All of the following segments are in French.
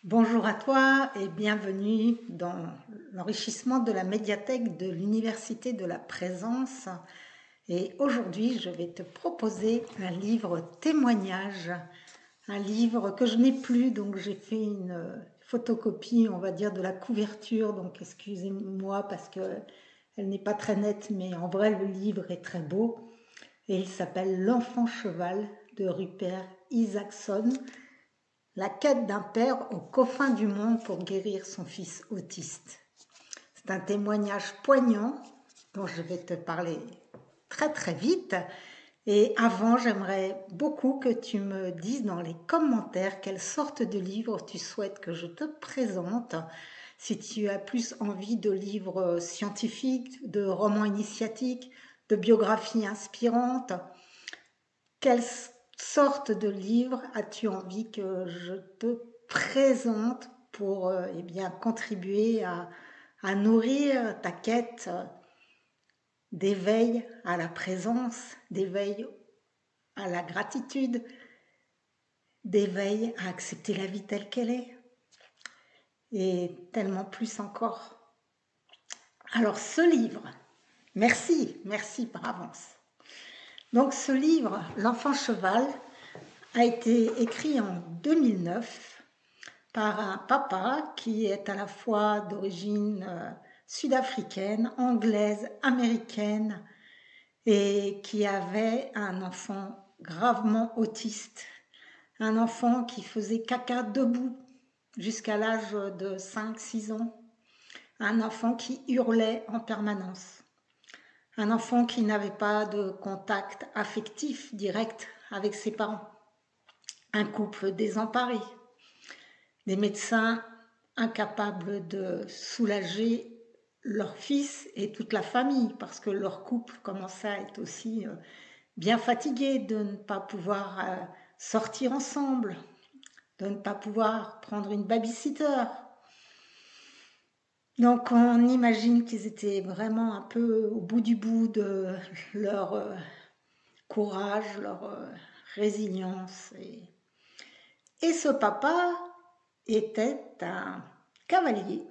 Bonjour à toi et bienvenue dans l'enrichissement de la médiathèque de l'Université de la Présence. Et aujourd'hui, je vais te proposer un livre témoignage, un livre que je n'ai plus, donc j'ai fait une photocopie, on va dire, de la couverture, donc excusez-moi parce que elle n'est pas très nette, mais en vrai, le livre est très beau. Et il s'appelle L'enfant cheval de Rupert Isaacson. La quête d'un père aux confins du monde pour guérir son fils autiste. C'est un témoignage poignant dont je vais te parler très très vite. Et avant, j'aimerais beaucoup que tu me dises dans les commentaires quelle sorte de livre tu souhaites que je te présente. Si tu as plus envie de livres scientifiques, de romans initiatiques, de biographies inspirantes, quelle sorte de livre as-tu envie que je te présente pour eh bien, contribuer à nourrir ta quête d'éveil à la présence, d'éveil à la gratitude, d'éveil à accepter la vie telle qu'elle est et tellement plus encore. Alors ce livre, merci par avance. Donc ce livre, L'enfant cheval, a été écrit en 2009 par un papa qui est à la fois d'origine sud-africaine, anglaise, américaine et qui avait un enfant gravement autiste, un enfant qui faisait caca debout jusqu'à l'âge de 5-6 ans, un enfant qui hurlait en permanence, un enfant qui n'avait pas de contact affectif direct avec ses parents, un couple désemparé, des médecins incapables de soulager leur fils et toute la famille parce que leur couple commençait à être aussi bien fatigué de ne pas pouvoir sortir ensemble, de ne pas pouvoir prendre une babysitter. Donc on imagine qu'ils étaient vraiment un peu au bout du bout de leur courage, leur résilience. Et ce papa était un cavalier.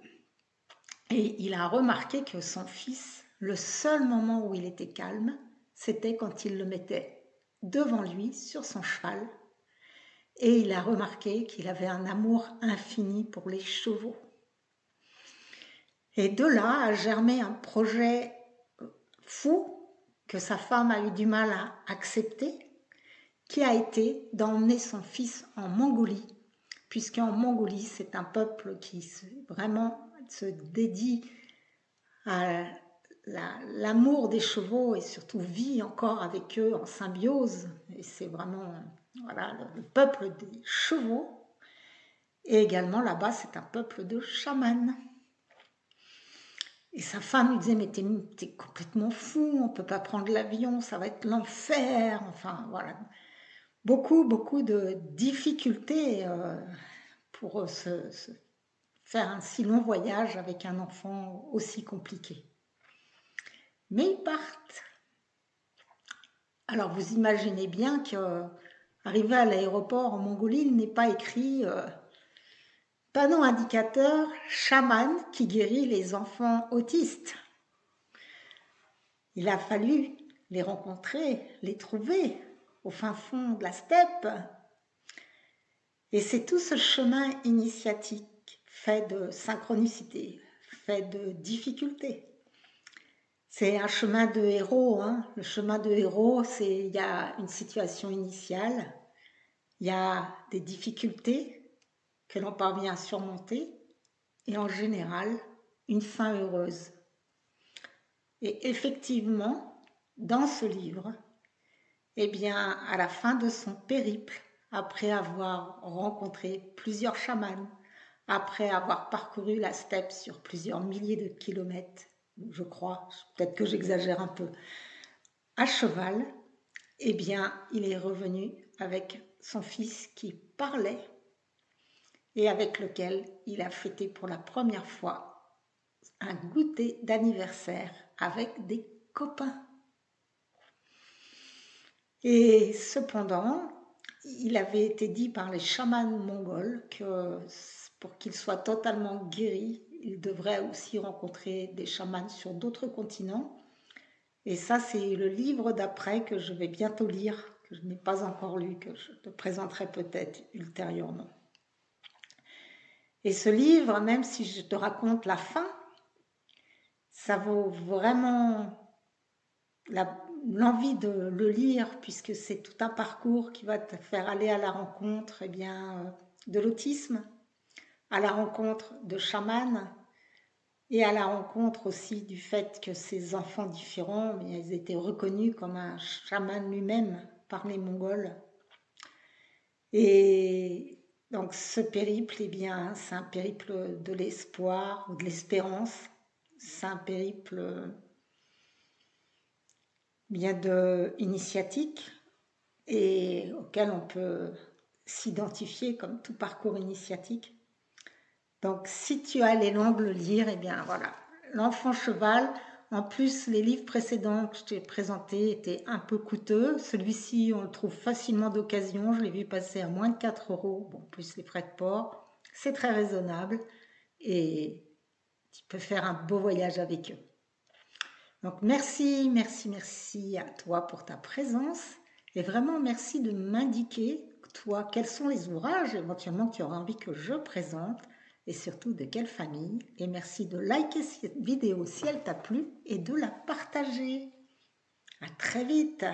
Et il a remarqué que son fils, le seul moment où il était calme, c'était quand il le mettait devant lui sur son cheval. Et il a remarqué qu'il avait un amour infini pour les chevaux. Et de là a germé un projet fou que sa femme a eu du mal à accepter, qui a été d'emmener son fils en Mongolie, puisqu'en Mongolie, c'est un peuple qui vraiment se dédie à l'amour des chevaux et surtout vit encore avec eux en symbiose. Et c'est vraiment voilà, le peuple des chevaux. Et également là-bas, c'est un peuple de chamans. Et sa femme lui disait, mais t'es complètement fou, on ne peut pas prendre l'avion, ça va être l'enfer. Enfin, voilà. Beaucoup de difficultés pour se faire un si long voyage avec un enfant aussi compliqué. Mais ils partent. Alors vous imaginez bien qu'arrivé à l'aéroport en Mongolie, il n'est pas écrit panneau indicateur chaman qui guérit les enfants autistes. Il a fallu les rencontrer, les trouver au fin fond de la steppe. Et c'est tout ce chemin initiatique fait de synchronicité, fait de difficultés. C'est un chemin de héros. Hein. Le chemin de héros, il y a une situation initiale, il y a des difficultés que l'on parvient à surmonter et en général, une fin heureuse. Et effectivement, dans ce livre, eh bien, à la fin de son périple, après avoir rencontré plusieurs chamans, après avoir parcouru la steppe sur plusieurs milliers de kilomètres, je crois, peut-être que j'exagère un peu, à cheval, eh bien, il est revenu avec son fils qui parlait et avec lequel il a fêté pour la première fois un goûter d'anniversaire avec des copains. Et cependant, il avait été dit par les chamans mongols que pour qu'il soit totalement guéri, il devrait aussi rencontrer des chamans sur d'autres continents. Et ça, c'est le livre d'après que je vais bientôt lire, que je n'ai pas encore lu, que je te présenterai peut-être ultérieurement. Et ce livre, même si je te raconte la fin, ça vaut vraiment l'envie de le lire, puisque c'est tout un parcours qui va te faire aller à la rencontre de l'autisme, à la rencontre de chamans, et à la rencontre aussi du fait que ces enfants différents, mais ils étaient reconnus comme un chaman lui-même par les Mongols. Et donc ce périple, eh bien, c'est un périple de l'espoir ou de l'espérance. C'est un périple bien de initiatique et auquel on peut s'identifier comme tout parcours initiatique. Donc si tu as l'élan de le lire, eh bien voilà, l'enfant cheval. En plus, les livres précédents que je t'ai présentés étaient un peu coûteux. Celui-ci, on le trouve facilement d'occasion. Je l'ai vu passer à moins de 4 euros, bon, plus les frais de port. C'est très raisonnable et tu peux faire un beau voyage avec eux. Donc merci, merci, merci à toi pour ta présence et vraiment merci de m'indiquer, toi, quels sont les ouvrages éventuellement que tu auras envie que je présente et surtout de quelle famille. Et merci de liker cette vidéo si elle t'a plu et de la partager. À très vite.